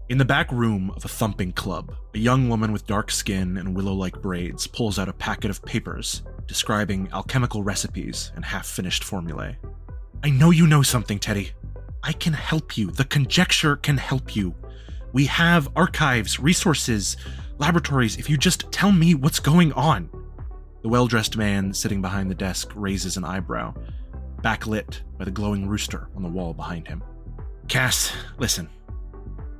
In the back room of a thumping club, a young woman with dark skin and willow-like braids pulls out a packet of papers describing alchemical recipes and half-finished formulae. I know you know something, Teddy. I can help you. The conjecture can help you. We have archives, resources, laboratories, if you just tell me what's going on. The well-dressed man sitting behind the desk raises an eyebrow, backlit by the glowing rooster on the wall behind him. Cass, listen.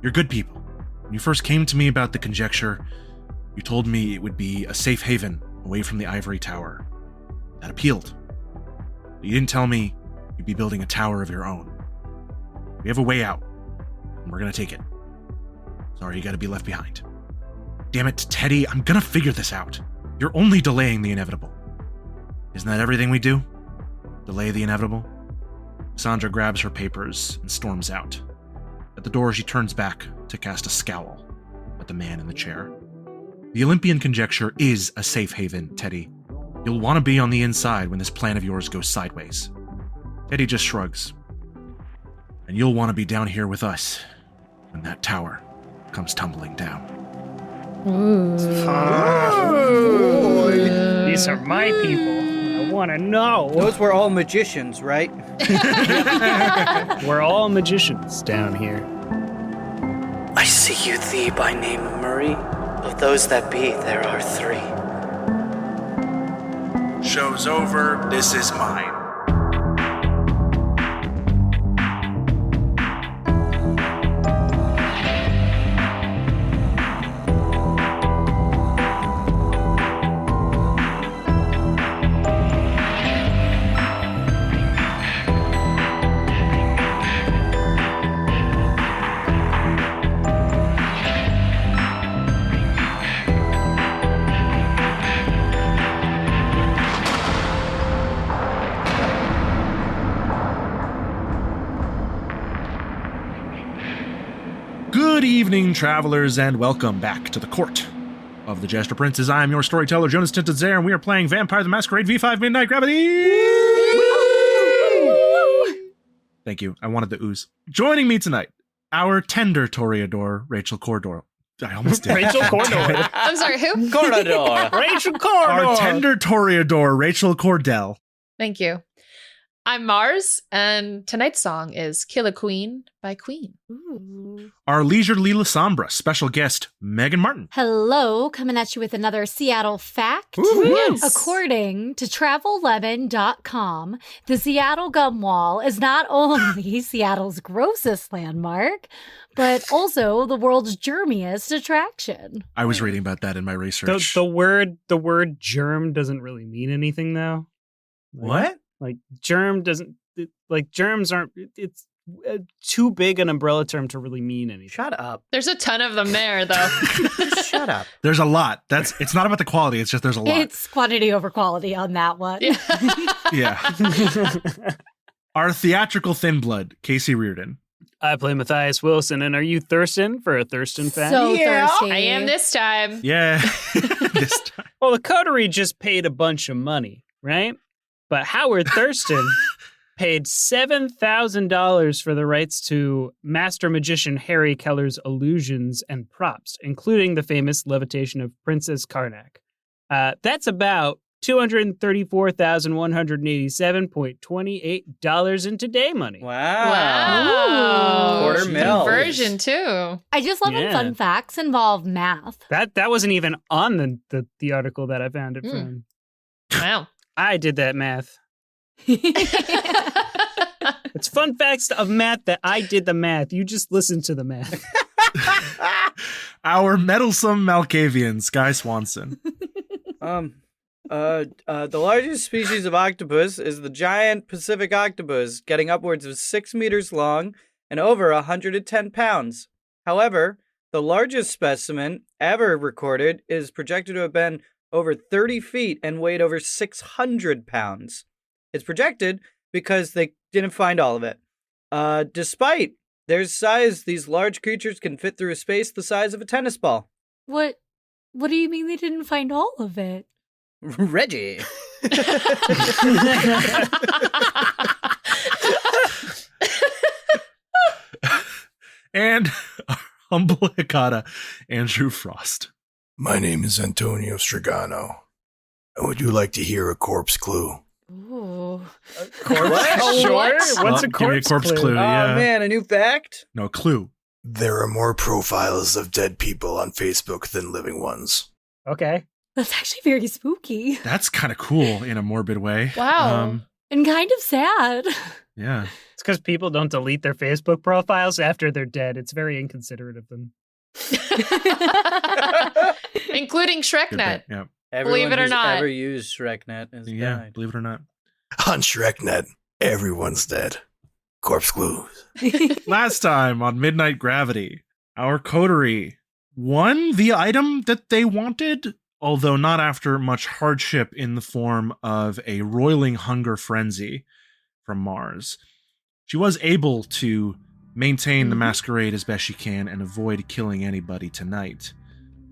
You're good people. When you first came to me about the conjecture, you told me it would be a safe haven away from the ivory tower. That appealed. But you didn't tell me you'd be building a tower of your own. We have a way out, and we're gonna take it. Sorry you gotta be left behind. Damn it, Teddy, I'm gonna figure this out. You're only delaying the inevitable. Isn't that everything we do? Delay the inevitable? Sandra grabs her papers and storms out. At the door, she turns back to cast a scowl at the man in the chair. The Olympian conjecture is a safe haven, Teddy. You'll want to be on the inside when this plan of yours goes sideways. Teddy just shrugs. And you'll want to be down here with us when that tower comes tumbling down. Ooh. These are my people. I want to know. Those were all magicians, right? We're all magicians down here. I see you thee by name, Murray. Of those that be, there are 3. Show's over. This is mine. Good evening, travelers, and welcome back to the court of the Jester Princes. I am your storyteller, Jonas Tintenseher, and we are playing Vampire the Masquerade V5 Midnight Gravity! Thank you. I wanted the ooze. Joining me tonight, our tender Toreador, Rachel Kordell. I almost did. Rachel Kordell. I'm sorry, who? Kordell. Rachel Kordell. Our tender Toreador, Rachel Kordell. Thank you. I'm Mars, and tonight's song is Kill a Queen by Queen. Ooh. Our leisurely Lasombra, special guest, Meghan Martin. Hello, coming at you with another Seattle fact. Ooh. Yes. According to TravelLemon.com, the Seattle Gum Wall is not only Seattle's grossest landmark, but also the world's germiest attraction. I was reading about that in my research. The word germ doesn't really mean anything, though. What? Like germ doesn't, like germs aren't, it's too big an umbrella term to really mean anything. Shut up. There's a ton of them there, though. Shut up. There's a lot. It's not about the quality, it's just there's a lot. It's quantity over quality on that one. Yeah. Yeah. Our theatrical thin blood, Casey Reardon. I play Mathias Wilson, and are you thirsting for a Thurston fact? So thirsty. I am this time. Yeah. This time. Well, the coterie just paid a bunch of money, right? But Howard Thurston paid $7,000 for the rights to Master Magician Harry Keller's illusions and props, including the famous levitation of Princess Karnak. That's about $234,187.28 in today money. Wow. Quarter mil. Conversion, too. I just love when fun facts involve math. That wasn't even on the article that I found it from. Wow. I did that math. It's fun facts of math that I did the math. You just listen to the math. Our meddlesome Malkavian, Sky Swanson. The largest species of octopus is the giant Pacific octopus, getting upwards of 6 meters long and over 110 pounds. However, the largest specimen ever recorded is projected to have been over 30 feet and weighed over 600 pounds. It's projected because they didn't find all of it. Despite their size, these large creatures can fit through a space the size of a tennis ball. What do you mean they didn't find all of it? Reggie. And Humble Hikata, Andrew Frost. My name is Antonio Stregano. Would you like to hear a corpse clue? Ooh. What? Sure. What? What's a Give me a corpse clue. Oh, Yeah. man, a new fact? No, clue. There are more profiles of dead people on Facebook than living ones. Okay. That's actually very spooky That's kind of cool in a morbid way. Wow. and kind of sad. Yeah. It's because people don't delete their Facebook profiles after they're dead. It's very inconsiderate of them. Including Good ShrekNet. bit. Yeah. Everyone it or who's not. ever used ShrekNet has Yeah. died. Believe it or not. On ShrekNet, everyone's dead. Corpse clues. Last time on Midnight Gravity, our coterie won the item that they wanted, although not after much hardship in the form of a roiling hunger frenzy from Mars. She was able to maintain the masquerade as best she can and avoid killing anybody tonight.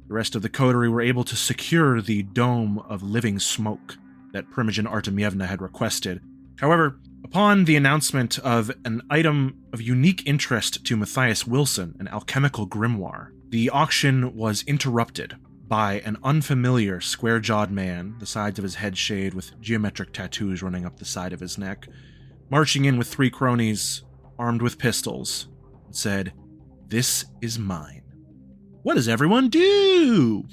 The rest of the coterie were able to secure the dome of living smoke that Primogen Artemievna had requested. However, upon the announcement of an item of unique interest to Mathias Wilson, an alchemical grimoire, the auction was interrupted by an unfamiliar square-jawed man, the sides of his head shaved with geometric tattoos running up the side of his neck, marching in with 3 cronies armed with pistols, and said, "This is mine. What does everyone do?"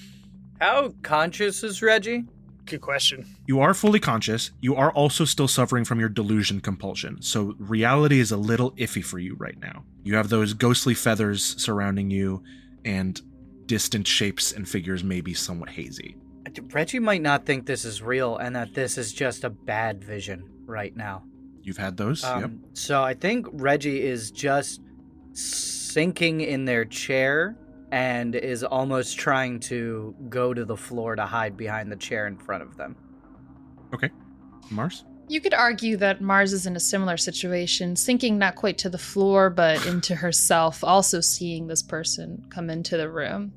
How conscious is Reggie? Good question. You are fully conscious. You are also still suffering from your delusion compulsion, so reality is a little iffy for you right now. You have those ghostly feathers surrounding you, and distant shapes and figures may be somewhat hazy. Reggie might not think this is real and that this is just a bad vision right now. You've had those? Yep. So I think Reggie is just sinking in their chair and is almost trying to go to the floor to hide behind the chair in front of them. Okay. Mars? You could argue that Mars is in a similar situation, sinking not quite to the floor, but into herself, also seeing this person come into the room.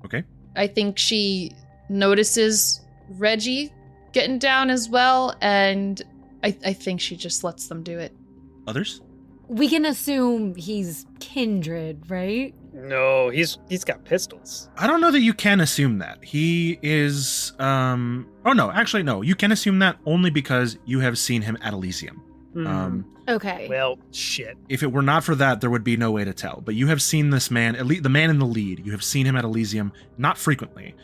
Okay. I think she notices Reggie getting down as well, and I think she just lets them do it. Others? We can assume he's kindred, right? No, he's got pistols. I don't know that you can assume that. He is, oh no, actually no. You can assume that only because you have seen him at Elysium. Okay. Well, shit. If it were not for that, there would be no way to tell. But you have seen this man, the man in the lead. You have seen him at Elysium, not frequently.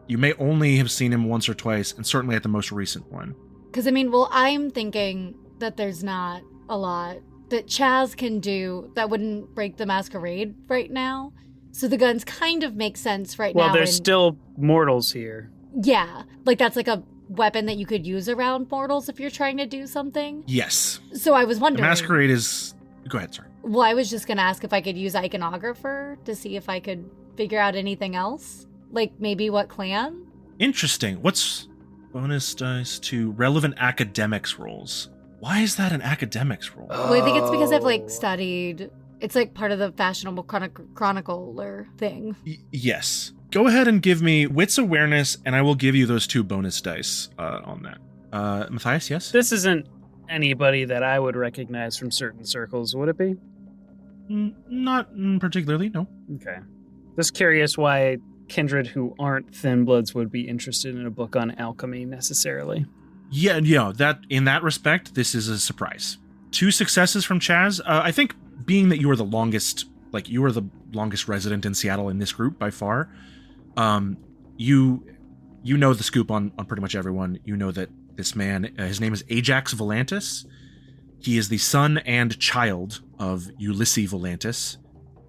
You may only have seen him once or twice, and certainly at the most recent one. Because, I mean, well, I'm thinking that there's not a lot that Chaz can do that wouldn't break the masquerade right now. So the guns kind of make sense right now. Well, there's still mortals here. Yeah. Like, that's like a weapon that you could use around mortals if you're trying to do something. Yes. So I was The wondering. masquerade is... Go ahead, sir. Well, I was just going to ask if I could use iconographer to see if I could figure out anything else. Like, maybe what clan? Interesting. What's bonus dice to relevant academics roles? Why is that an academics role? Well, I think it's because I've, like, studied... It's, like, part of the fashionable chronicler thing. Yes. Go ahead and give me wits awareness, and I will give you those 2 bonus dice on that. Mathias, yes? This isn't anybody that I would recognize from certain circles, would it be? Not particularly, no. Okay. Just curious why kindred who aren't thin bloods would be interested in a book on alchemy necessarily. Yeah, that in that respect, this is a surprise. 2 successes from Chaz. I think being that you are the longest resident in Seattle in this group by far, you know the scoop on pretty much everyone. You know that this man, his name is Ajax Volantis. He is the son and child of Ulysses Volantis,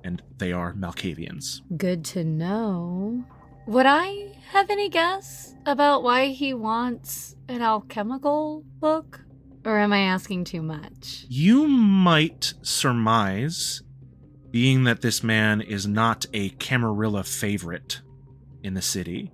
and they are Malkavians. Good to know. Would I have any guess about why he wants an alchemical book? Or am I asking too much? You might surmise, being that this man is not a Camarilla favorite in the city,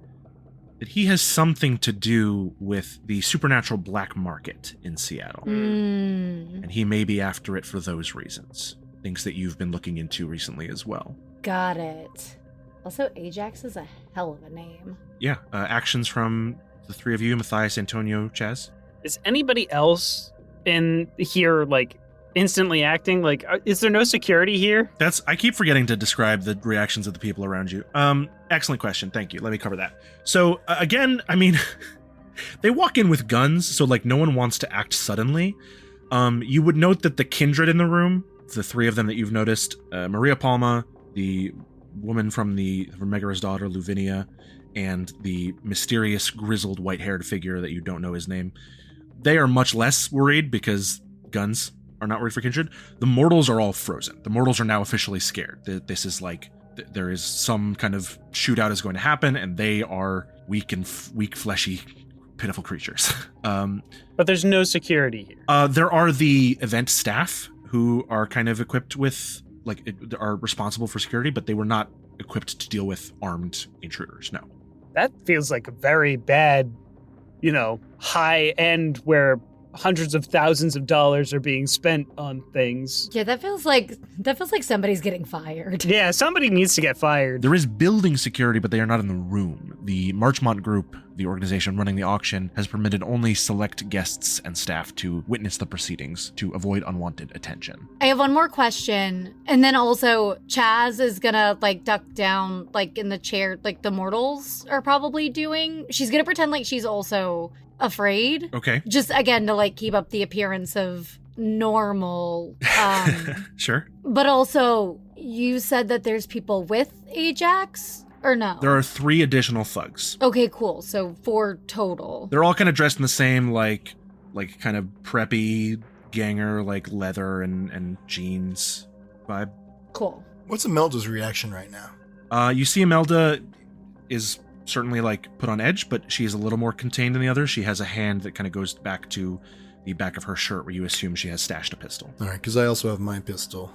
that he has something to do with the supernatural black market in Seattle. And he may be after it for those reasons. Things that you've been looking into recently as well. Got it. Also, Ajax is a hell of a name. Yeah, actions from the 3 of you, Mathias, Antonio, Chaz. Is anybody else in here, like, instantly acting? Like, is there no security here? I keep forgetting to describe the reactions of the people around you. Excellent question. Thank you. Let me cover that. So again, I mean, they walk in with guns, so like no one wants to act suddenly. You would note that the kindred in the room, the three of them that you've noticed, Maria Palma, the woman from Megara's daughter, Luvinia, and the mysterious grizzled white-haired figure that you don't know his name, they are much less worried because guns are not worried for kindred. The mortals are all frozen. The mortals are now officially scared. This is like there is some kind of shootout is going to happen, and they are weak, fleshy, pitiful creatures. But there's no security here. There are the event staff who are kind of equipped with, are responsible for security, but they were not equipped to deal with armed intruders, no. That feels like a very bad, high end where hundreds of thousands of dollars are being spent on things. Yeah, that feels like somebody's getting fired. Yeah, somebody needs to get fired. There is building security, but they are not in the room. The Marchmont Group, the organization running the auction, has permitted only select guests and staff to witness the proceedings to avoid unwanted attention. I have one more question. And then also, Chaz is gonna, duck down, in the chair, like the mortals are probably doing. She's gonna pretend like she's also afraid. Okay. Just, again, to, keep up the appearance of normal. Sure. But also, you said that there's people with Ajax, or no? There are 3 additional thugs. Okay, cool. So 4 total. They're all kind of dressed in the same, kind of preppy ganger, leather and jeans vibe. Cool. What's Imelda's reaction right now? You see Imelda is certainly put on edge, but she is a little more contained than the others. She has a hand that kind of goes back to the back of her shirt where you assume she has stashed a pistol. All right, because I also have my pistol.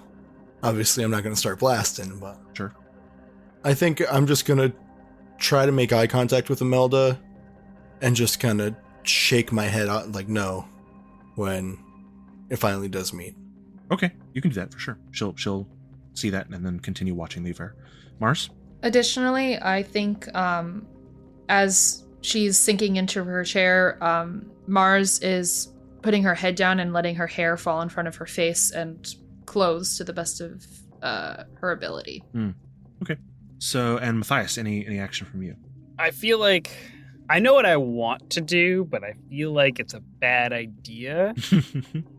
Obviously, I'm not going to start blasting, but... Sure. I think I'm just going to try to make eye contact with Imelda and just kind of shake my head out, no, when it finally does meet. Okay, you can do that for sure. She'll see that and then continue watching the affair. Mars? Additionally, I think as she's sinking into her chair, Mars is putting her head down and letting her hair fall in front of her face and clothes to the best of her ability. Okay. So, and Mathias, any action from you? I feel like I know what I want to do, but I feel like it's a bad idea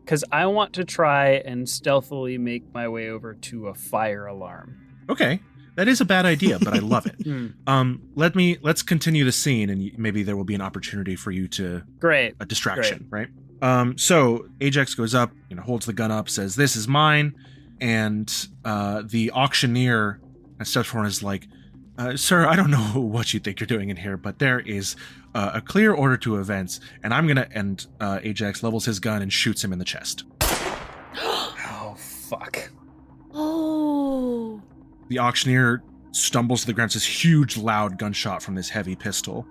because I want to try and stealthily make my way over to a fire alarm. Okay. That is a bad idea, but I love it. Let's continue the scene, and maybe there will be an opportunity for you to a distraction, right? So Ajax goes up, holds the gun up, says, "This is mine," and the auctioneer steps forward and is like, "Sir, I don't know what you think you're doing in here, but there is a clear order to events, and I'm gonna." And Ajax levels his gun and shoots him in the chest. Oh fuck! Oh. The auctioneer stumbles to the ground, this huge, loud gunshot from this heavy pistol,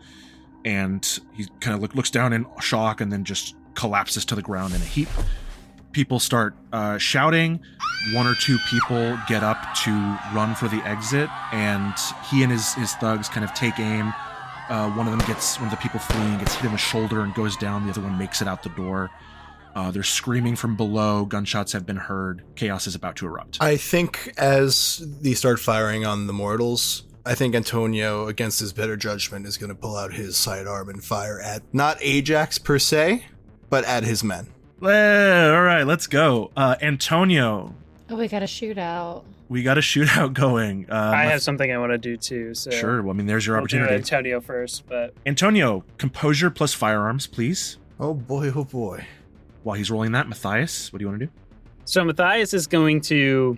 and he kind of looks down in shock and then just collapses to the ground in a heap. People start shouting. 1 or 2 people get up to run for the exit, and he and his thugs kind of take aim. One of the people fleeing gets hit in the shoulder and goes down. The other one makes it out the door. They're screaming from below. Gunshots have been heard. Chaos is about to erupt. I think as they start firing on the mortals, I think Antonio, against his better judgment, is going to pull out his sidearm and fire at not Ajax per se, but at his men. All right, let's go. Antonio. Oh, we got a shootout. We got a shootout going. I have something I want to do too. So sure. Well, I mean, there's your I'll opportunity. do Antonio first, but Antonio, composure plus firearms, please. Oh boy, oh boy. While he's rolling that, Mathias, what do you want to do? So Mathias is going to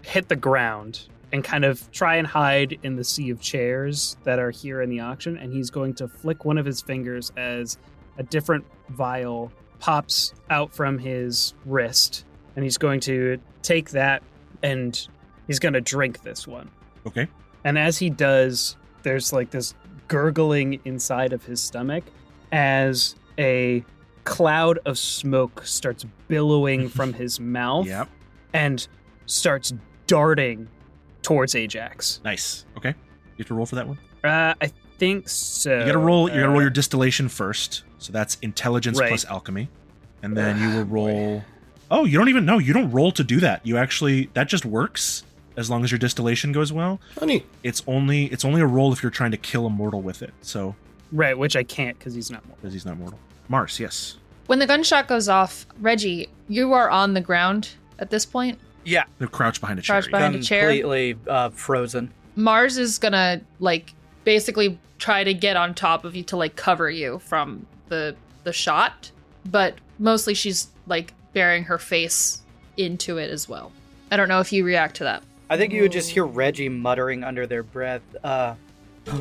hit the ground and kind of try and hide in the sea of chairs that are here in the auction, and he's going to flick one of his fingers as a different vial pops out from his wrist, and he's going to take that and he's going to drink this one. Okay. And as he does, there's this gurgling inside of his stomach as a cloud of smoke starts billowing from his mouth. Yep. And starts darting towards Ajax. Nice. Okay. You have to roll for that one? I think so. You gotta roll your distillation first. So that's intelligence Right. plus alchemy. And then you will roll Oh, you don't even know. You don't roll to do that. You actually, that just works as long as your distillation goes well. Honey. It's only a roll if you're trying to kill a mortal with it. So, Right, which I can't because he's not mortal. because he's not mortal. Mars, yes. When the gunshot goes off, Reggie, you are on the ground at this point. Yeah. They're crouched behind a chair. Crouched behind a chair. Completely frozen. Mars is gonna like basically try to get on top of you to like cover you from the shot, but mostly she's like burying her face into it as well. I don't know if you react to that. I think you would just hear Reggie muttering under their breath, "Oh,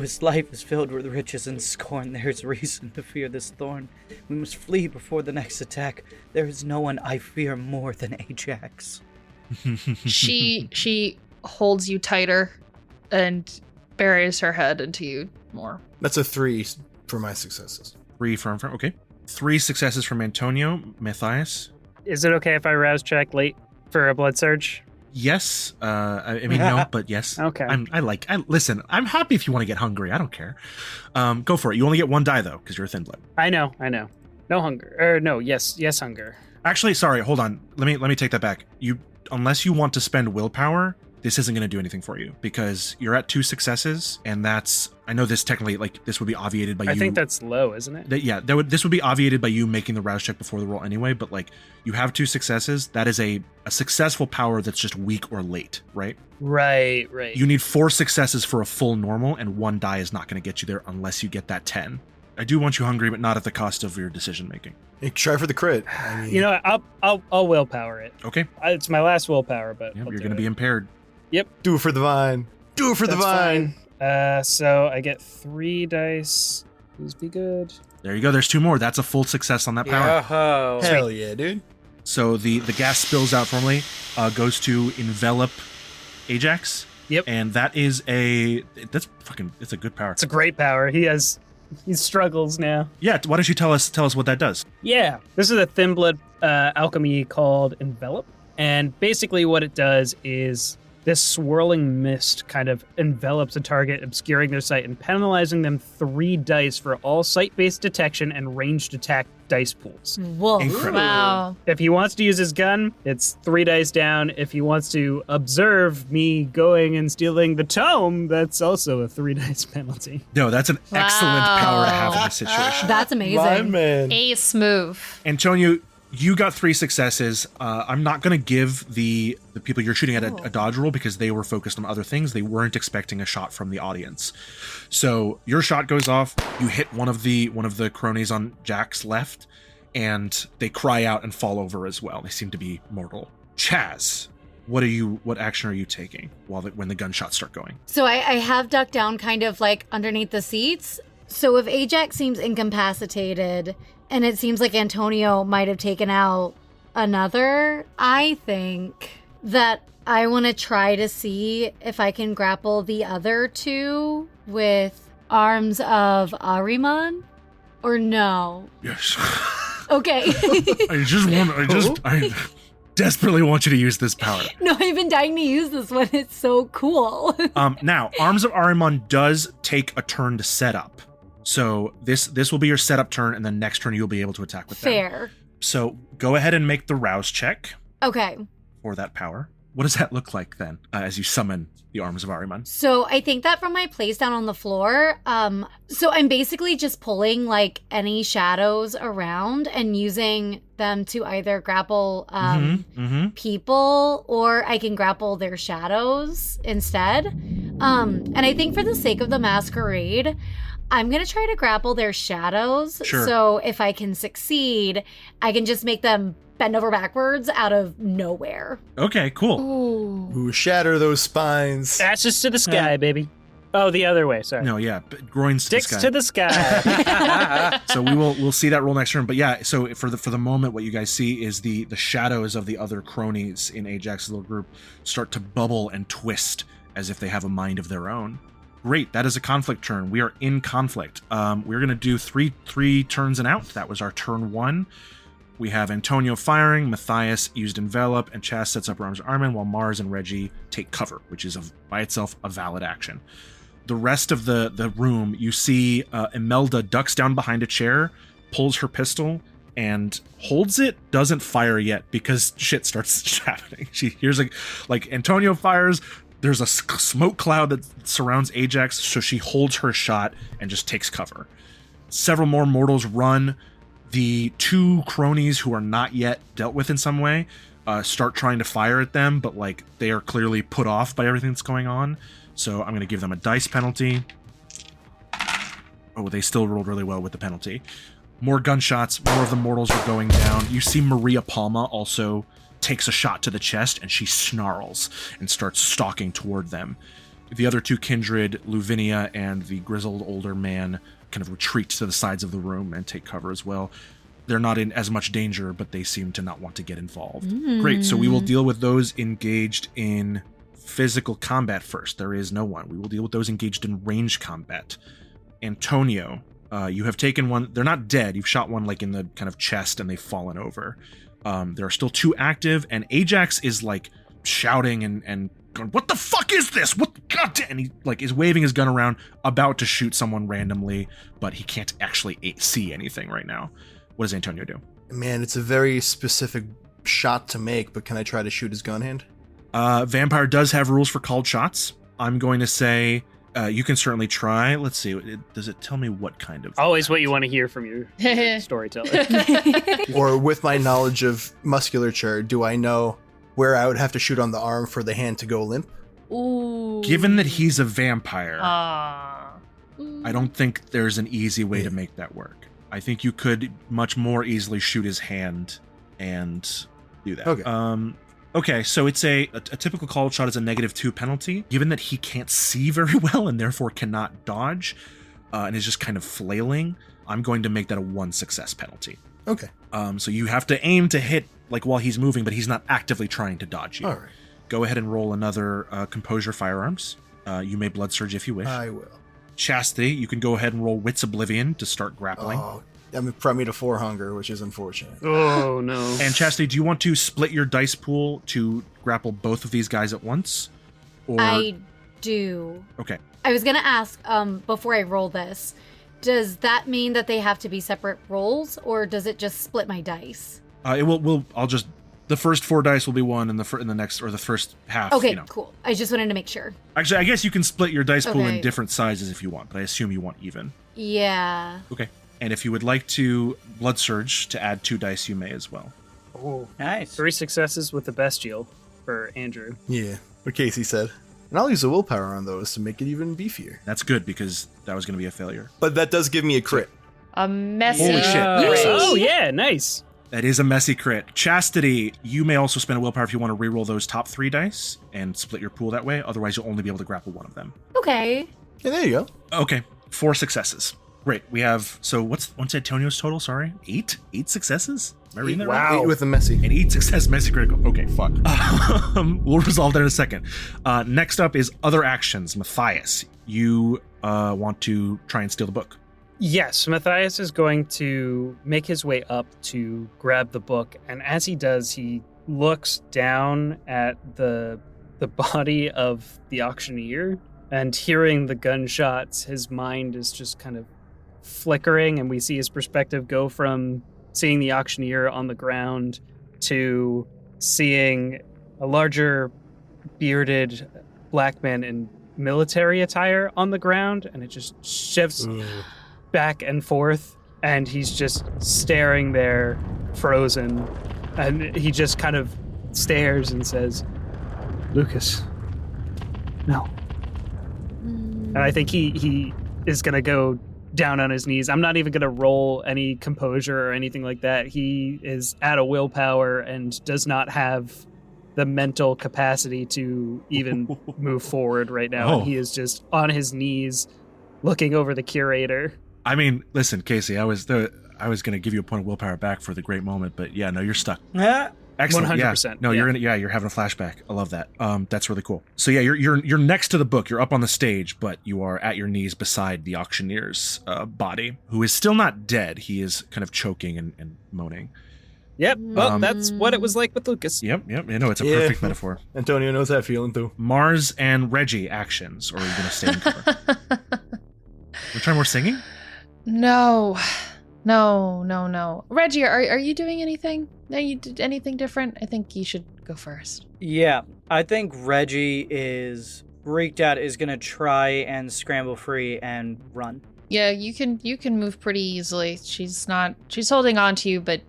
his life is filled with riches and scorn. There's reason to fear this thorn. We must flee before the next attack. There is no one I fear more than Ajax." She holds you tighter and buries her head into you more. That's a 3 for my successes. 3 from, okay. 3 successes from Antonio. Matthias? Is it okay if I rouse check late for a blood surge? Yes. I mean, no, but yes. Okay. Listen, I'm happy if you want to get hungry. I don't care. Go for it. You only get 1 die, though, because you're a thin blood. I know. No hunger. Or no, yes, hunger. Actually, sorry, hold on. Let me take that back. Unless you want to spend willpower, this isn't going to do anything for you because you're at 2 successes, and I know this technically, like, this would be obviated by you. I think that's low, isn't it? This would be obviated by you making the rouse check before the roll anyway, but, like, you have 2 successes. That is a successful power that's just weak or late, right? Right. You need 4 successes for a full normal, and 1 die is not going to get you there unless you get that 10. I do want you hungry, but not at the cost of your decision making. Hey, try for the crit. I mean, You know, I'll willpower it. Okay. It's my last willpower, but Yeah, I'll you're do going to it. be impaired. Yep. do it for the vine. Do it for the That's vine. fine. So I get 3 dice. Please be good. There you go. There's 2 more. That's a full success on that power. Yo-ho. Hell yeah, dude. So the gas spills out formally, goes to envelop Ajax. Yep. And that is it's a good power. It's a great power. He struggles now. Yeah, why don't you tell us what that does? Yeah, this is a thin blood alchemy called Envelop. And basically what it does is this swirling mist kind of envelops a target, obscuring their sight and penalizing them 3 dice for all sight-based detection and ranged attack dice pools. Whoa. Incredible. Wow. If he wants to use his gun, it's 3 dice down. If he wants to observe me going and stealing the tome, that's also a 3 dice penalty. No, that's an excellent Wow. power to have in this situation. That's amazing. My man. Ace move. Antonio, you got 3 successes. I'm not going to give the people you're shooting at a dodge roll because they were focused on other things. They weren't expecting a shot from the audience. So your shot goes off. You hit one of the cronies on Jack's left, and they cry out and fall over as well. They seem to be mortal. Chaz, what action are you taking when the gunshots start going? So I have ducked down kind of like underneath the seats. So if Ajax seems incapacitated and it seems like Antonio might have taken out another, I think that I want to try to see if I can grapple the other 2 with arms of Ahriman, or no? Yes. Okay. I desperately want you to use this power. No, I've been dying to use this one. It's so cool. Now, Arms of Ahriman does take a turn to set up. So this will be your setup turn, and then next turn you'll be able to attack with them. Fair. So go ahead and make the rouse check Okay. for that power. What does that look like then, as you summon the Arms of Ahriman? So I think that from my place down on the floor, so I'm basically just pulling like any shadows around and using them to either grapple people, or I can grapple their shadows instead. And I think for the sake of the masquerade, I'm going to try to grapple their shadows. Sure. So if I can succeed, I can just make them bend over backwards out of nowhere. Okay, cool. Ooh. Ooh, shatter those spines. Ashes to the sky, baby. Oh, the other way, sorry. No, yeah, groins to Sticks the sky. to the sky. So we'll see that roll next turn. But yeah, so for the moment, what you guys see is the shadows of the other cronies in Ajax's little group start to bubble and twist as if they have a mind of their own. Great, that is a conflict turn. We are in conflict. We're gonna do three turns and out. That was our turn 1. We have Antonio firing, Matthias used envelop, and Chas sets up Arms of Ahriman, while Mars and Reggie take cover, which is by itself a valid action. The rest of the room, you see Imelda ducks down behind a chair, pulls her pistol, and holds it, doesn't fire yet because shit starts happening. She hears like Antonio fires, there's a smoke cloud that surrounds Ajax, so she holds her shot and just takes cover. Several more mortals run. The two cronies who are not yet dealt with in some way start trying to fire at them, but like they are clearly put off by everything that's going on. So I'm going to give them a dice penalty. Oh, they still rolled really well with the penalty. More gunshots, more of the mortals are going down. You see Maria Palma also takes a shot to the chest, and she snarls and starts stalking toward them. The other two kindred, Luvinia and the grizzled older man, kind of retreat to the sides of the room and take cover as well. They're not in as much danger, but they seem to not want to get involved. Great, so we will deal with those engaged in physical combat first. There is no one. We will deal with those engaged in ranged combat. Antonio, you have taken one. They're not dead. You've shot one like in the kind of chest and they've fallen over. There are still two active, and Ajax is like shouting and going, "What the fuck is this? What God damn!" And he like is waving his gun around, about to shoot someone randomly, but he can't actually see anything right now. What does Antonio do? Man, it's a very specific shot to make, but can I try to shoot his gun hand? Vampire does have rules for called shots. I'm going to say you can certainly try. Let's see. Does it tell me what kind of... Always what you want to hear from your storyteller. Or with my knowledge of musculature, do I know where I would have to shoot on the arm for the hand to go limp? Ooh. Given that he's a vampire, Ah. I don't think there's an easy way to make that work. I think you could much more easily shoot his hand and do that. Okay. Okay, so it's a typical called shot is a -2 penalty. Given that he can't see very well and therefore cannot dodge, and is just kind of flailing, I'm going to make that a 1 success penalty. Okay. So you have to aim to hit like while he's moving, but he's not actively trying to dodge you. All right. Go ahead and roll another Composure Firearms. You may Blood Surge if you wish. I will. Chastity, you can go ahead and roll Wits Oblivion to start grappling. Oh, I mean, brought me to 4 hunger, which is unfortunate. Oh, no. And Chastity, do you want to split your dice pool to grapple both of these guys at once? Or... I do. Okay. I was going to ask, before I roll this, does that mean that they have to be separate rolls, or does it just split my dice? It will. I'll just. The first 4 dice will be one, and the next, or the first half. Okay, you know. cool. I just wanted to make sure. Actually, I guess you can split your dice pool in Okay. different sizes if you want, but I assume you want even. Yeah. Okay. And if you would like to Blood Surge to add 2 dice, you may as well. Oh, Nice. 3 successes with the bestial for Andrew. Yeah, what Casey said. And I'll use the willpower on those to make it even beefier. That's good because that was going to be a failure. But that does give me a crit. A messy. Holy shit. Oh, yeah, nice. That is a messy crit. Chastity, you may also spend a willpower if you want to reroll those top 3 dice and split your pool that way. Otherwise, you'll only be able to grapple one of them. Okay. Yeah, there you go. Okay, 4 successes. Great. We have, so what's Antonio's total? Sorry, 8? 8 successes? Am I reading that right? 8 with a messy. An 8 success, messy critical. Okay, fuck. We'll resolve that in a second. Next up is other actions. Mathias, you want to try and steal the book. Yes, Mathias is going to make his way up to grab the book, and as he does, he looks down at the body of the auctioneer, and hearing the gunshots, his mind is just kind of flickering, and we see his perspective go from seeing the auctioneer on the ground to seeing a larger bearded black man in military attire on the ground, and it just shifts back and forth, and he's just staring there, frozen, and he just kind of stares and says, "Lucas, no." And I think he is going to go down on his knees. I'm not even going to roll any composure or anything like that. He is out of willpower and does not have the mental capacity to even move forward right now. Oh. And he is just on his knees looking over the curator. I mean, listen, Casey, I was going to give you a point of willpower back for the great moment, but yeah, no, you're stuck. Excellent. 100%. Yeah. No, Yeah. you're having a flashback. I love that. That's really cool. So yeah, you're next to the book. You're up on the stage, but you are at your knees beside the auctioneer's body, who is still not dead. He is kind of choking and moaning. Yep. Well, that's what it was like with Lucas. Yep. You know, it's a Yeah. perfect metaphor. Antonio knows that feeling too. Mars and Reggie actions, or are you going to stay in cover? We're trying more singing? No. No. Reggie, are you doing anything? Are you did anything different? I think you should go first. Yeah, I think Reggie is freaked out, is going to try and scramble free and run. Yeah, you can move pretty easily. She's holding on to you, but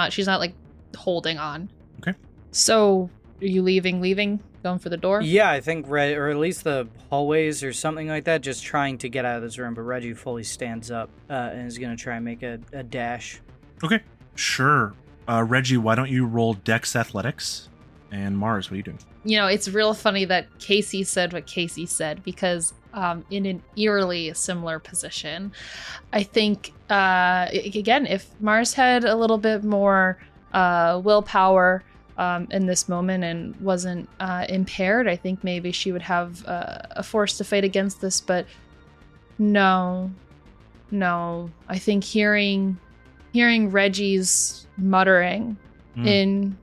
she's not like holding on. Okay. So, are you leaving? Going for the door? Yeah, I think, or at least the hallways or something like that, just trying to get out of this room. But Reggie fully stands up and is going to try and make a dash. Okay, sure. Reggie, why don't you roll Dex Athletics? And Mars, what are you doing? You know, it's real funny that Casey said what Casey said because in an eerily similar position, I think, again, if Mars had a little bit more willpower in this moment and wasn't impaired, I think maybe she would have a force to fight against this, but no. I think hearing Reggie's muttering in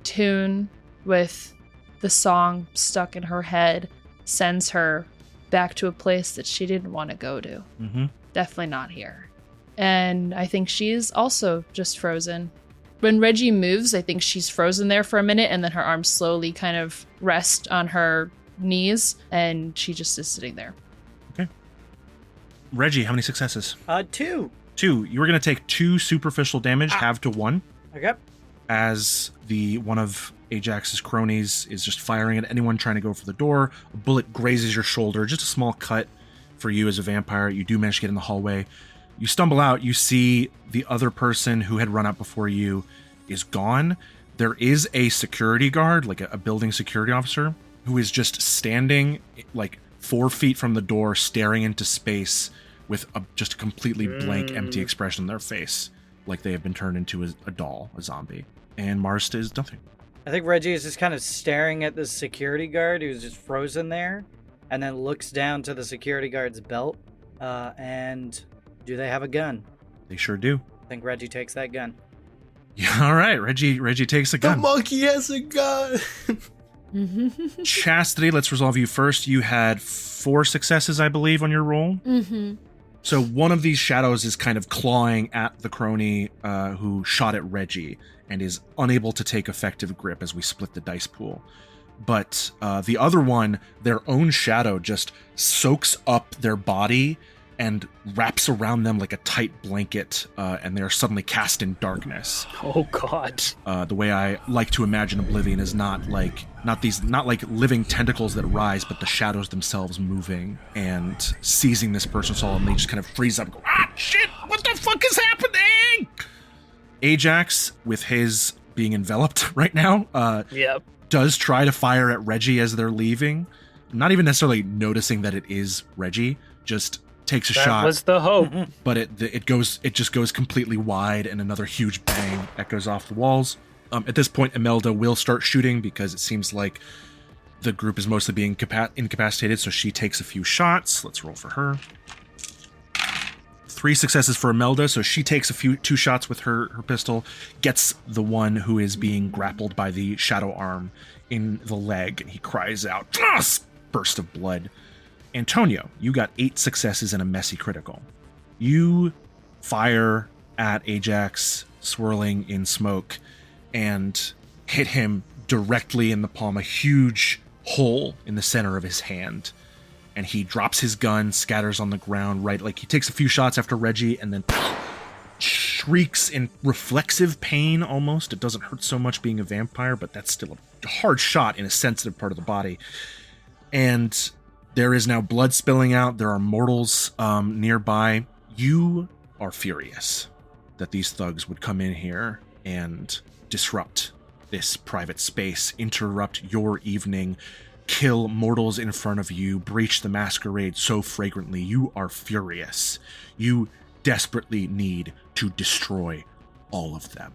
tune with the song stuck in her head sends her back to a place that she didn't want to go to. Mm-hmm. Definitely not here. And I think she is also just frozen. When Reggie moves, I think she's frozen there for a minute, and then her arms slowly kind of rest on her knees, and she just is sitting there. Okay. Reggie, how many successes? 2. 2. You were going to take 2 superficial damage, halved to 1. Okay. As one of Ajax's cronies is just firing at anyone trying to go for the door. A bullet grazes your shoulder, just a small cut for you as a vampire. You do manage to get in the hallway. You stumble out, you see the other person who had run out before you is gone. There is a security guard, like a building security officer, who is just standing like 4 feet from the door, staring into space with just a completely blank, empty expression on their face, like they have been turned into a doll, a zombie. And Mars does nothing. I think Reggie is just kind of staring at the security guard who's just frozen there, and then looks down to the security guard's belt, and... do they have a gun? They sure do. I think Reggie takes that gun. Yeah, all right, Reggie takes a gun. The monkey has a gun. Chastity, let's resolve you first. You had 4 successes, I believe, on your roll. Mm-hmm. So one of these shadows is kind of clawing at the crony who shot at Reggie and is unable to take effective grip as we split the dice pool. But the other one, their own shadow just soaks up their body and wraps around them like a tight blanket, and they're suddenly cast in darkness. Oh God! The way I like to imagine Oblivion is not like living tentacles that rise, but the shadows themselves moving and seizing this person's soul, and they just kind of freeze up and go, ah, shit! What the fuck is happening? Ajax, with his being enveloped right now, does try to fire at Reggie as they're leaving, not even necessarily noticing that it is Reggie, just takes a shot. That was the hope. But it just goes completely wide, and another huge bang echoes off the walls. At this point, Imelda will start shooting because it seems like the group is mostly being incapacitated, so she takes a few shots. Let's roll for her. 3 successes for Imelda, so she takes 2 shots with her pistol, gets the one who is being grappled by the shadow arm in the leg, and he cries out, burst of blood. Antonio, you got 8 successes and a messy critical. You fire at Ajax, swirling in smoke, and hit him directly in the palm, a huge hole in the center of his hand. And he drops his gun, scatters on the ground, right? Like he takes a few shots after Reggie and then shrieks in reflexive pain almost. It doesn't hurt so much being a vampire, but that's still a hard shot in a sensitive part of the body. And there is now blood spilling out. There are mortals nearby. You are furious that these thugs would come in here and disrupt this private space, interrupt your evening, kill mortals in front of you, breach the masquerade so fragrantly. You are furious. You desperately need to destroy all of them.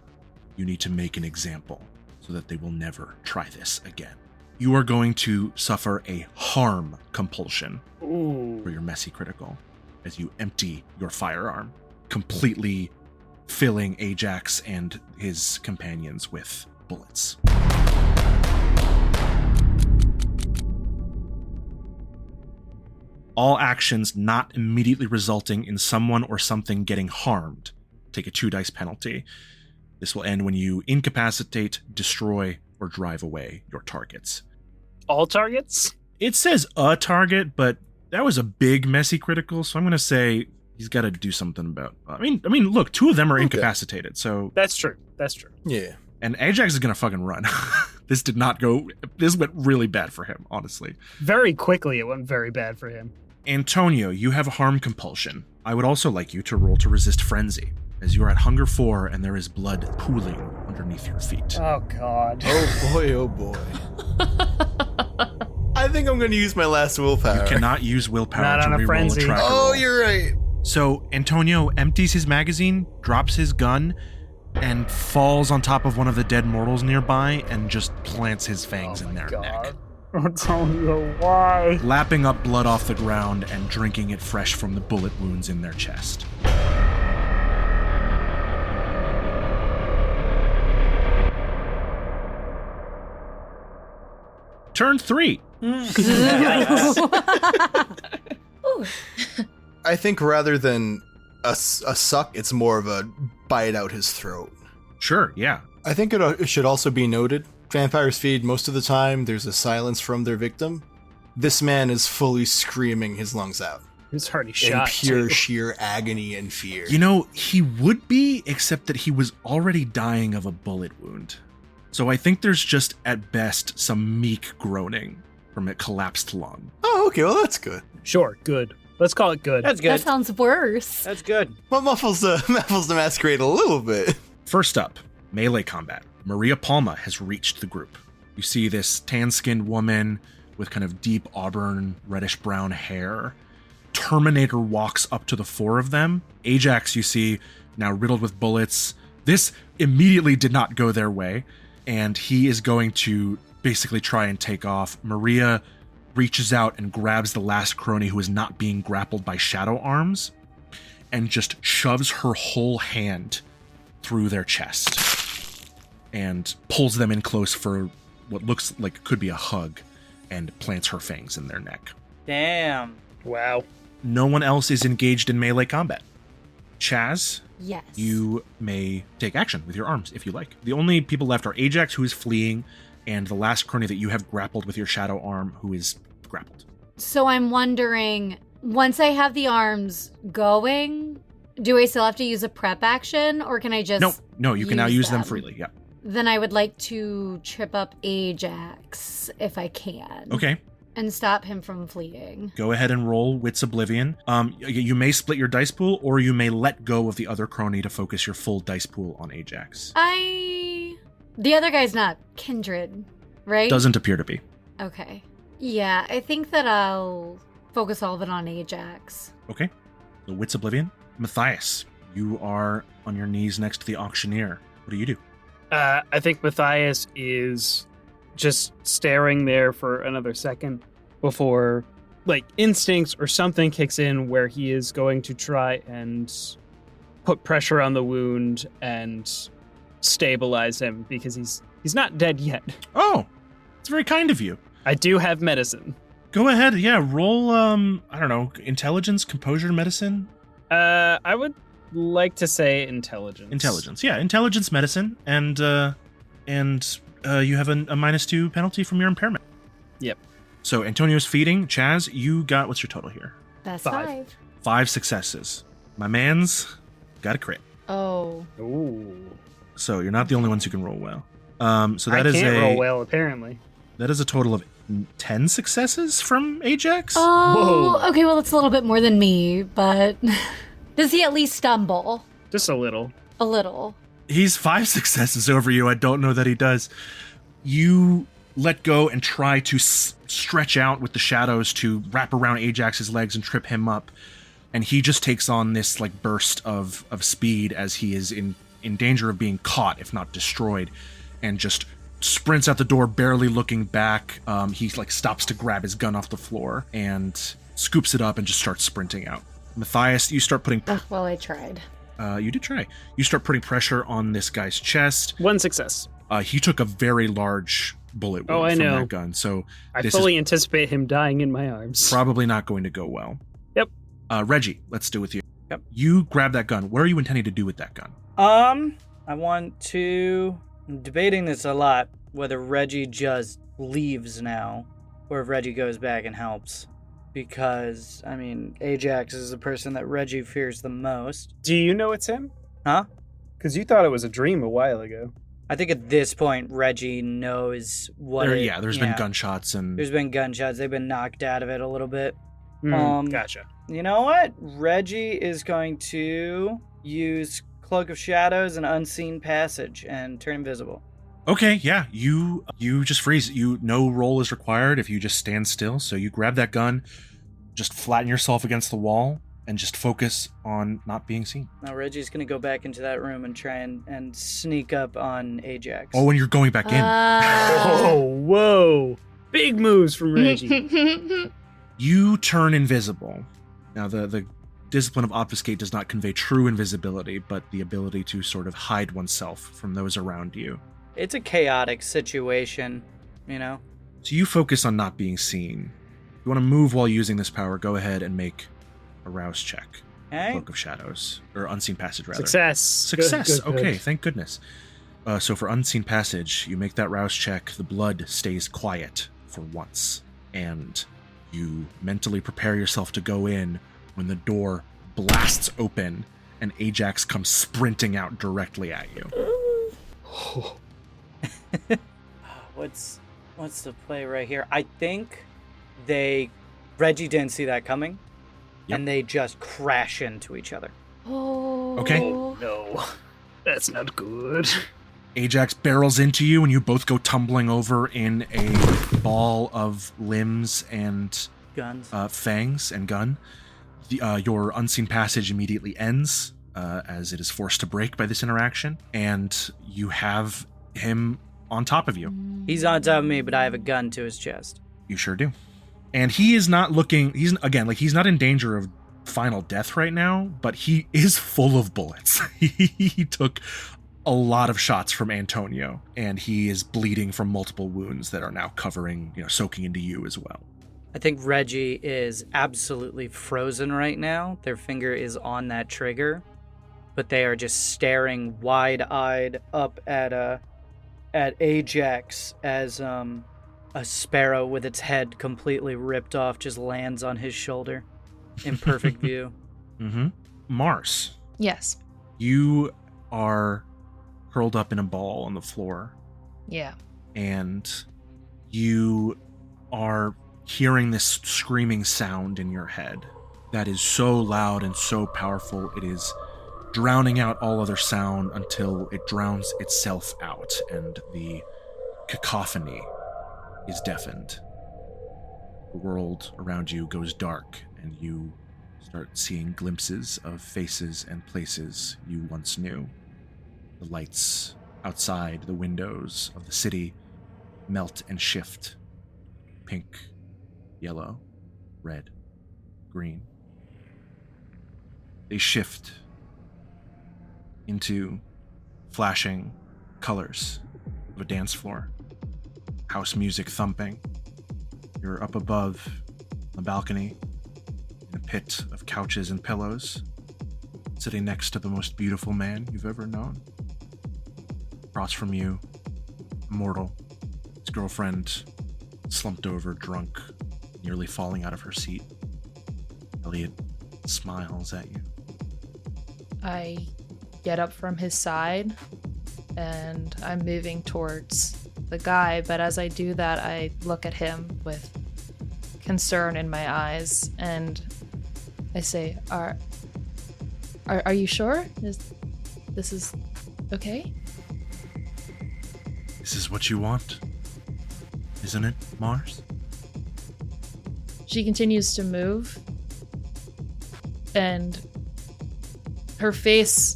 You need to make an example so that they will never try this again. You are going to suffer a harm compulsion for your messy critical as you empty your firearm, completely filling Ajax and his companions with bullets. All actions not immediately resulting in someone or something getting harmed take a 2 dice penalty. This will end when you incapacitate, destroy, or drive away your targets. All targets? It says a target, but that was a big, messy critical, so I'm going to say he's got to do something about... I mean, look, 2 of them are incapacitated, so... That's true. Yeah. And Ajax is going to fucking run. This went really bad for him, honestly. Very quickly, it went very bad for him. Antonio, you have harm compulsion. I would also like you to roll to resist frenzy, as you are at hunger 4 and there is blood pooling underneath your feet. Oh, God. Oh boy. I think I'm going to use my last willpower. You cannot use willpower Not to on a reroll frenzy. a tracker Oh, roll. you're right. So Antonio empties his magazine, drops his gun, and falls on top of one of the dead mortals nearby and just plants his fangs in their neck. Antonio, why? Lapping up blood off the ground and drinking it fresh from the bullet wounds in their chest. Turn 3. I think rather than a suck, it's more of a bite out his throat. Sure, yeah. I think it should also be noted, vampires feed most of the time, there's a silence from their victim. This man is fully screaming his lungs out. He's already In shot. pure too. sheer agony and fear. You know, he would be, except that he was already dying of a bullet wound. So I think there's just, at best, some meek groaning from a collapsed lung. Oh, okay, well that's good. Sure, good. Let's call it good. That's good. That sounds worse. That's good. Well, muffles the masquerade a little bit. First up, melee combat. Maria Palma has reached the group. You see this tan-skinned woman with kind of deep auburn, reddish-brown hair. Terminator walks up to the 4 of them. Ajax, you see, now riddled with bullets. This immediately did not go their way, and he is going to basically try and take off. Maria reaches out and grabs the last crony who is not being grappled by shadow arms and just shoves her whole hand through their chest and pulls them in close for what looks like could be a hug and plants her fangs in their neck. Damn. Wow. No one else is engaged in melee combat. Chaz, Yes. you may take action with your arms if you like. The only people left are Ajax, who is fleeing, and the last crony that you have grappled with your shadow arm, who is grappled. So I'm wondering, once I have the arms going, do I still have to use a prep action, or can I just No, you can now use them freely, yeah. Then I would like to trip up Ajax if I can. Okay, And stop him from fleeing. go ahead and roll Wits Oblivion. You may split your dice pool, or you may let go of the other crony to focus your full dice pool on Ajax. The other guy's not kindred, right? Doesn't appear to be. Okay. Yeah, I think that I'll focus all of it on Ajax. Okay, so Wits Oblivion. Matthias, you are on your knees next to the auctioneer. What do you do? I think Mathias is just staring there for another second before, like, instincts or something kicks in where he is going to try and put pressure on the wound and stabilize him because he's not dead yet. Oh, it's very kind of you. I do have medicine. Go ahead, yeah, roll, I don't know, intelligence, composure, medicine? I would like to say intelligence. Intelligence, yeah, intelligence, medicine, and you have a -2 penalty from your impairment. Yep. So Antonio's feeding. Chaz, you got, what's your total here? That's 5. 5. 5 successes. My man's got a crit. Oh. Ooh. So you're not the only ones who can roll well. So I that is can't roll well, apparently. That is a total of 10 successes from Ajax. Oh, Whoa. okay, well, it's a little bit more than me, but does he at least stumble? Just a little. A little. He's 5 successes over you. I don't know that he does. You let go and try to stretch out with the shadows to wrap around Ajax's legs and trip him up. And he just takes on this like burst of speed as he is in danger of being caught, if not destroyed, and just sprints out the door, barely looking back. He like stops to grab his gun off the floor and scoops it up and just starts sprinting out. Matthias, you start putting... Well, I tried. You did try. You start putting pressure on this guy's chest. 1 success. He took a very large bullet wound I from know. that gun, so I this fully is anticipate him dying in my arms. probably not going to go well. Yep. Reggie, let's do it with you. Yep. You grab that gun. What are you intending to do with that gun? I want to... I'm debating this a lot, whether Reggie just leaves now, or if Reggie goes back and helps. Because, I mean, Ajax is the person that Reggie fears the most. Do you know it's him? Huh? Because you thought it was a dream a while ago. I think at this point, Reggie knows what There's been gunshots and... There's been gunshots. They've been knocked out of it a little bit. Gotcha. You know what? Reggie is going to use Cloak of Shadows and Unseen Passage and turn invisible. Okay, yeah. You just freeze. No roll is required if you just stand still. So you grab that gun, just flatten yourself against the wall, and just focus on not being seen. Now Reggie's going to go back into that room and try and sneak up on Ajax. Oh, and you're going back in. Oh, whoa. Big moves from Reggie. You turn invisible. Now, the discipline of obfuscate does not convey true invisibility, but the ability to sort of hide oneself from those around you. It's a chaotic situation, you know? So you focus on not being seen. If you want to move while using this power, go ahead and make a rouse check. Okay. Cloak of Shadows. Or Unseen Passage, rather. Success. Good. Okay, thank goodness. So for Unseen Passage, you make that rouse check. The blood stays quiet for once. And you mentally prepare yourself to go in when the door blasts open and Ajax comes sprinting out directly at you. What's the play right here? I think Reggie didn't see that coming, and they just crash into each other. Oh. Okay. No, that's not good. Ajax barrels into you and you both go tumbling over in a ball of limbs and Guns. fangs and gun. Your Unseen Passage immediately ends as it is forced to break by this interaction, and you have him on top of you. He's on top of me, but I have a gun to his chest. You sure do. And he is not looking, he's not in danger of final death right now, but he is full of bullets. He took a lot of shots from Antonio, and he is bleeding from multiple wounds that are now covering, soaking into you as well. I think Reggie is absolutely frozen right now. Their finger is on that trigger, but they are just staring wide-eyed up at Ajax as a sparrow with its head completely ripped off just lands on his shoulder in perfect view. Mm-hmm. Mars. Yes. You are curled up in a ball on the floor. Yeah. And you are hearing this screaming sound in your head that is so loud and so powerful it is drowning out all other sound until it drowns itself out and the cacophony is deafened. The world around you goes dark and you start seeing glimpses of faces and places you once knew. The lights outside the windows of the city melt and shift. Pink, yellow, red, green. They shift into flashing colors of a dance floor. House music thumping. You're up above on the balcony in a pit of couches and pillows, sitting next to the most beautiful man you've ever known. Across from you, immortal, his girlfriend slumped over, drunk, nearly falling out of her seat. Elliot smiles at you. I get up from his side and I'm moving towards the guy, but as I do that, I look at him with concern in my eyes and I say, Are you sure? This is okay? This is what you want, isn't it, Mars? She continues to move, and her face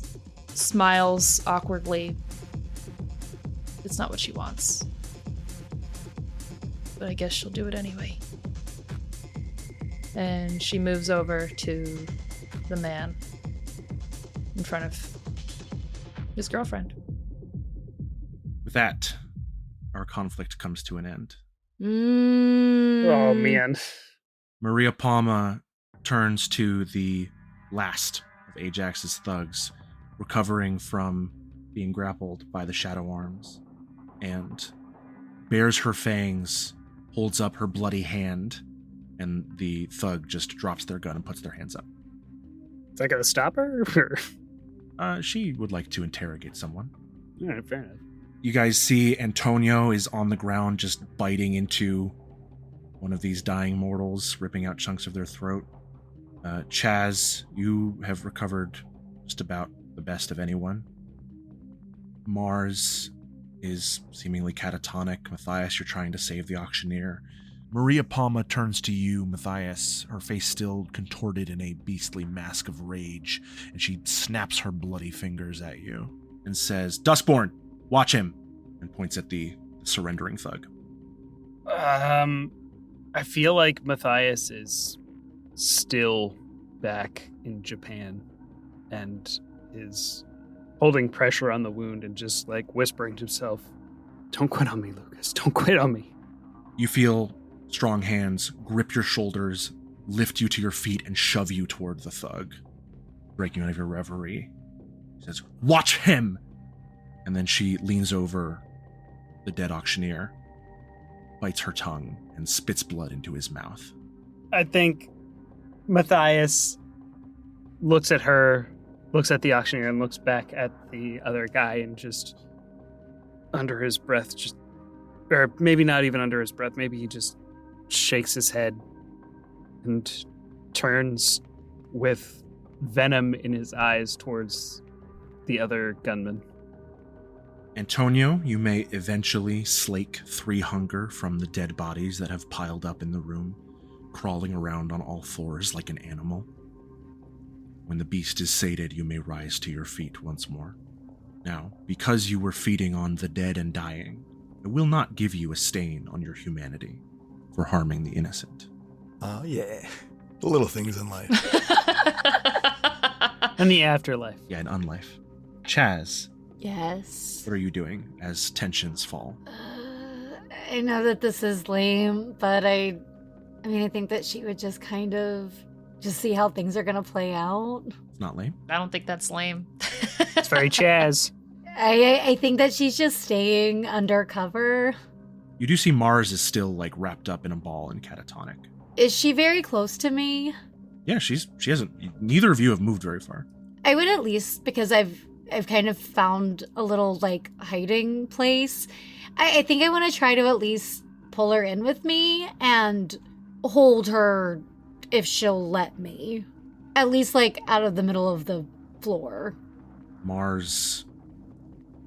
smiles awkwardly. It's not what she wants, but I guess she'll do it anyway. And she moves over to the man in front of his girlfriend. With that, our conflict comes to an end. Oh, man. Maria Palma turns to the last Ajax's thugs, recovering from being grappled by the shadow arms, and bares her fangs, holds up her bloody hand, and the thug just drops their gun and puts their hands up. Is that going to stop her? She would like to interrogate someone. All right, fair enough. You guys see Antonio is on the ground just biting into one of these dying mortals, ripping out chunks of their throat. Chaz, you have recovered just about the best of anyone. Mars is seemingly catatonic. Mathias, you're trying to save the auctioneer. Maria Palma turns to you, Mathias, her face still contorted in a beastly mask of rage, and she snaps her bloody fingers at you and says, Dustborn, watch him, and points at the surrendering thug. I feel like Mathias is still back in Japan and is holding pressure on the wound and just like whispering to himself, don't quit on me, Lucas. Don't quit on me. You feel strong hands grip your shoulders, lift you to your feet, and shove you toward the thug, breaking out of your reverie. She says, watch him! And then she leans over the dead auctioneer, bites her tongue, and spits blood into his mouth. I think Mathias looks at her, looks at the auctioneer, and looks back at the other guy and just under his breath, or maybe not even under his breath, maybe he just shakes his head and turns with venom in his eyes towards the other gunman. Antonio, you may eventually slake 3 hunger from the dead bodies that have piled up in the room, crawling around on all fours like an animal. When the beast is sated, you may rise to your feet once more. Now, because you were feeding on the dead and dying, I will not give you a stain on your humanity for harming the innocent. Oh, yeah. The little things in life. And the afterlife. Yeah, and unlife. Chaz, Yes. what are you doing as tensions fall? I know that this is lame, but I think that she would just kind of just see how things are going to play out. It's not lame. I don't think that's lame. It's very Chaz. I think that she's just staying undercover. You do see Mars is still like wrapped up in a ball and catatonic. Is she very close to me? Yeah, she hasn't. Neither of you have moved very far. I would at least, because I've kind of found a little like hiding place. I think I want to try to at least pull her in with me and hold her if she'll let me. At least like out of the middle of the floor. Mars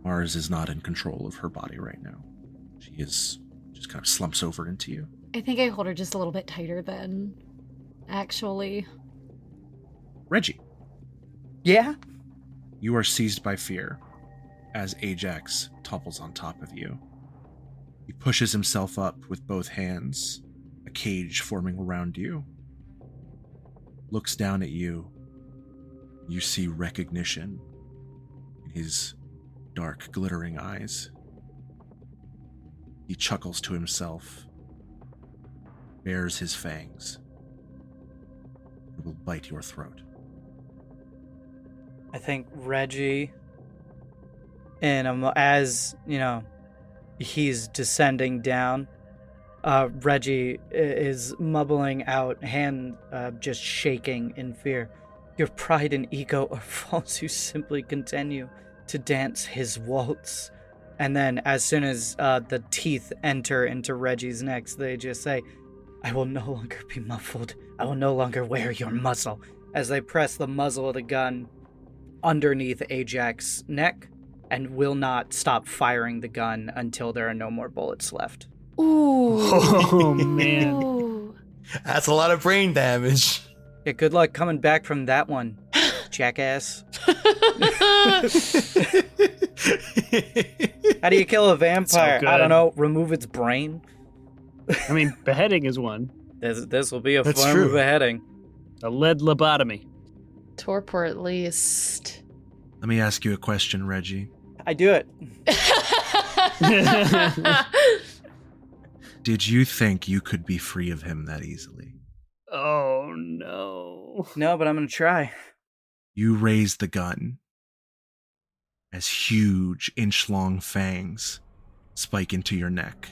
is not in control of her body right now. She is just kind of slumps over into you. I think I hold her just a little bit tighter then, actually. Reggie, Yeah? you are seized by fear as Ajax topples on top of you. He pushes himself up with both hands, a cage forming around you. Looks down at you. You see recognition in his dark, glittering eyes. He chuckles to himself, bares his fangs, and will bite your throat. I think Reggie, and as, he's descending down, Reggie is mumbling out, hand just shaking in fear. Your pride and ego are false. You simply continue to dance his waltz. And then as soon as the teeth enter into Reggie's neck, they just say, I will no longer be muffled. I will no longer wear your muzzle. As they press the muzzle of the gun underneath Ajax's neck and will not stop firing the gun until there are no more bullets left. Ooh. Oh, man. Ooh. That's a lot of brain damage. Yeah, good luck coming back from that one, jackass. How do you kill a vampire? So I don't good. know. Remove its brain? I mean, beheading is one. This will be a That's form true. of beheading. A lead lobotomy. Torpor at least. Let me ask you a question, Reggie. I do it. Did you think you could be free of him that easily? Oh, no. No, but I'm going to try. You raise the gun as huge inch-long fangs spike into your neck.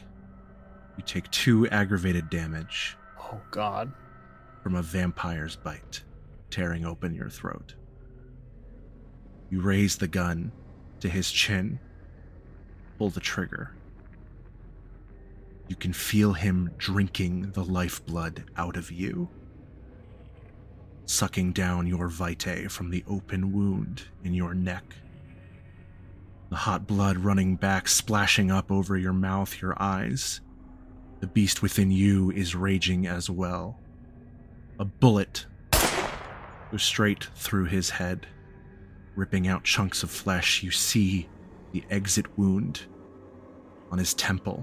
You take 2 aggravated damage Oh, God. from a vampire's bite, tearing open your throat. You raise the gun to his chin, pull the trigger. You can feel him drinking the lifeblood out of you, sucking down your vitae from the open wound in your neck. The hot blood running back, splashing up over your mouth, your eyes. The beast within you is raging as well. A bullet goes straight through his head, ripping out chunks of flesh. You see the exit wound on his temple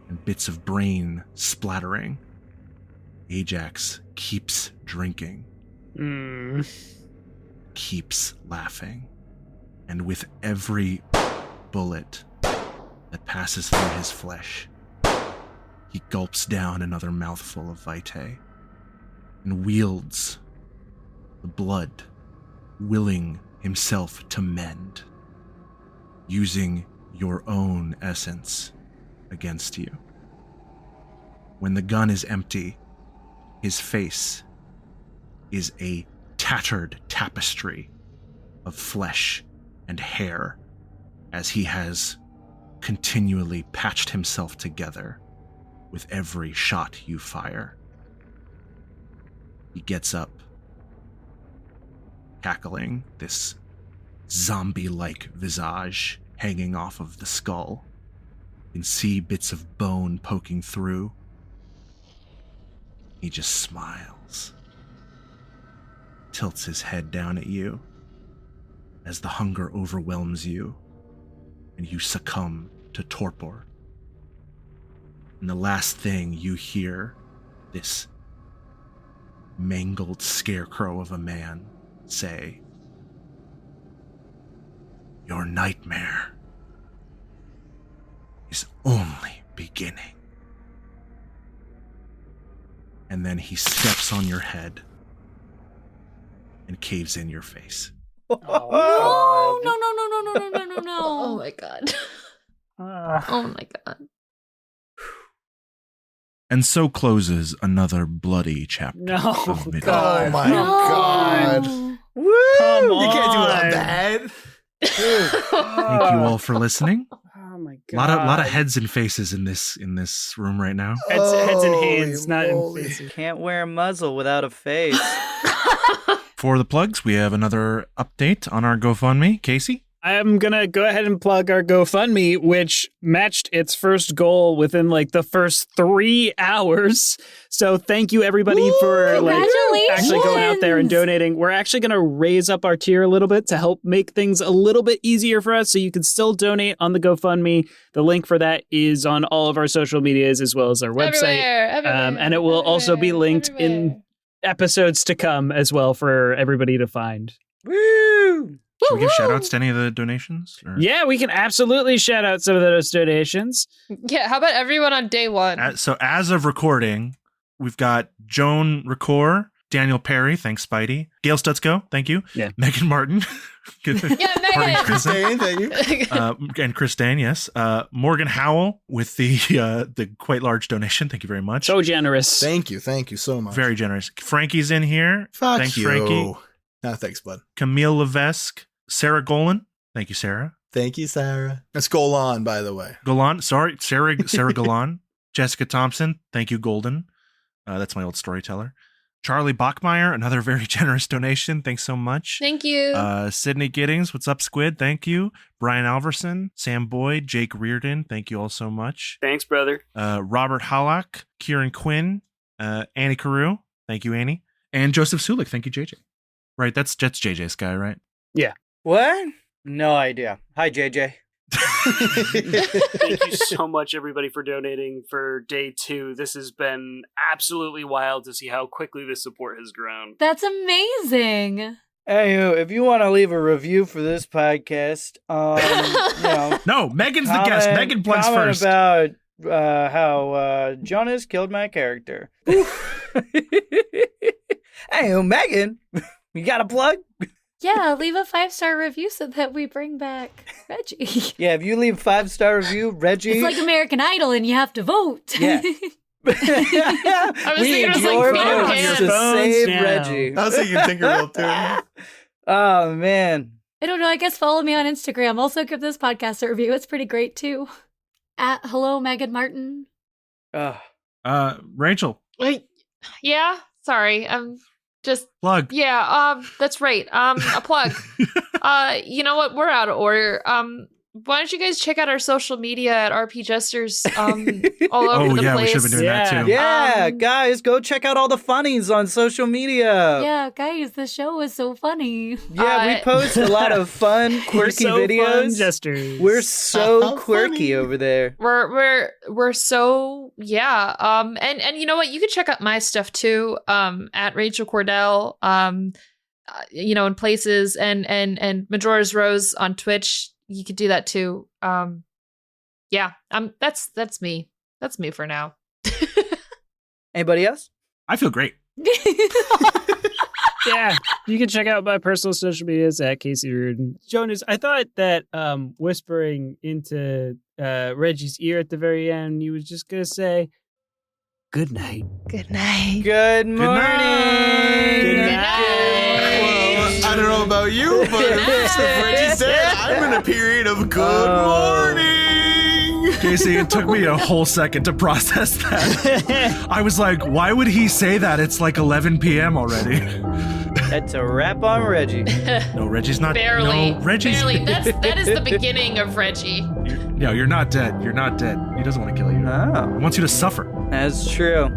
and bits of brain splattering. Ajax keeps drinking, keeps laughing, and with every bullet that passes through his flesh, he gulps down another mouthful of vitae and wields the blood, willing himself to mend, using your own essence against you. When the gun is empty, his face is a tattered tapestry of flesh and hair as he has continually patched himself together with every shot you fire. He gets up, cackling, this zombie-like visage hanging off of the skull. You can see bits of bone poking through. He just smiles, tilts his head down at you as the hunger overwhelms you and you succumb to torpor. And the last thing you hear, this mangled scarecrow of a man say, "Your nightmare is only beginning." And then he steps on your head and caves in your face. No, no, no, no, no, no, no, no, no. Oh my god. Oh my god. And so closes another bloody chapter No, of Midnight. God. Oh my No. god. Woo! Come You can't do it on. on that. Thank you all for listening. Oh my A God. lot of heads and faces in this room right now. Heads and Holy hands, not in moly. faces. Can't wear a muzzle without a face. For the plugs, we have another update on our GoFundMe. Casey? I'm going to go ahead and plug our GoFundMe, which matched its first goal within like the first 3 hours. So thank you everybody for like actually going out there and donating. We're actually going to raise up our tier a little bit to help make things a little bit easier for us. So you can still donate on the GoFundMe. The link for that is on all of our social medias as well as our website. Everywhere, And it will also be linked in episodes to come as well for everybody to find. Woo! Should we give shout outs to any of the donations? Or- Yeah, we can absolutely shout out some of those donations. Yeah, how about everyone on day one? So as of recording, we've got Joan Ricor, Daniel Perry, thanks Spidey, Gail Stutzko, thank you, Yeah. Megan Martin, Yeah, Party Meghan. Prison. Dane, thank you. And Christine, yes. Morgan Howell with the quite large donation. Thank you very much. So generous. Thank you so much. Very generous. Frankie's in here. Fuck Thanks, you. Frankie. No, thanks, bud. Camille Levesque, Sarah Golan. Thank you, Sarah. Thank you, Sarah. Let's go on, by the way. Golan. Sorry, Sarah Golan. Jessica Thompson. Thank you, Golden. That's my old storyteller. Charlie Bachmeyer, another very generous donation. Thanks so much. Thank you. Sydney Giddings, what's up, Squid? Thank you. Brian Alverson, Sam Boyd, Jake Reardon, thank you all so much. Thanks, brother. Robert Hallock, Kieran Quinn, Annie Carew, thank you, Annie. And Joseph Sulik, thank you, JJ. Right, that's JJ's guy, right? What? No idea. Hi, JJ. Thank you so much, everybody, for donating for day 2. This has been absolutely wild to see how quickly this support has grown. That's amazing. Anywho, if you want to leave a review for this podcast, No, Megan's the guest. Megan plugs comment first. about how Jonas killed my character. Anywho, Megan, you got a plug? Yeah, leave a 5-star review so that we bring back Reggie. Yeah, if you leave 5-star review, Reggie. It's like American Idol and you have to vote. Yeah. I was We thinking it need was like your Peter votes Pan. to save now. Reggie. I was thinking Tinkerbell too. Oh, man. I don't know. I guess follow me on Instagram. Also give this podcast a review. It's pretty great too. At Hello Megan Martin. Rachel, Wait, yeah, sorry. Just plug. yeah, that's right. A plug. You know what? We're out of order. Why don't you guys check out our social media at RP Jesters all over Oh the yeah, we place. should have been doing that too. Yeah, guys, go check out all the funnies on social media. Yeah, guys, the show is so funny. Yeah, we post a lot of fun, quirky We're so videos. fun jesters. We're so How quirky funny. over there. We're so yeah. And you know what? You can check out my stuff too. At Rachel Kordell. You know, in places and Majora's Rose on Twitch. You could do that too. Yeah. That's me. That's me for now. Anybody else? I feel great. Yeah, you can check out my personal social medias at Casey Reardon. Jonas, I thought that whispering into Reggie's ear at the very end, you was just gonna say, "Good night." Good night. Good morning. Good night. Well, I don't know about you, but if Reggie said, I'm in a period of good morning. Casey, it took me a whole second to process that. I was like, why would he say that? It's like 11 p.m. already. That's a wrap on Reggie. No, Reggie's not. Barely. No, Reggie's. Barely. That is the beginning of Reggie. No, you're not dead. You're not dead. He doesn't want to kill you. Oh, He wants you to suffer. that's true.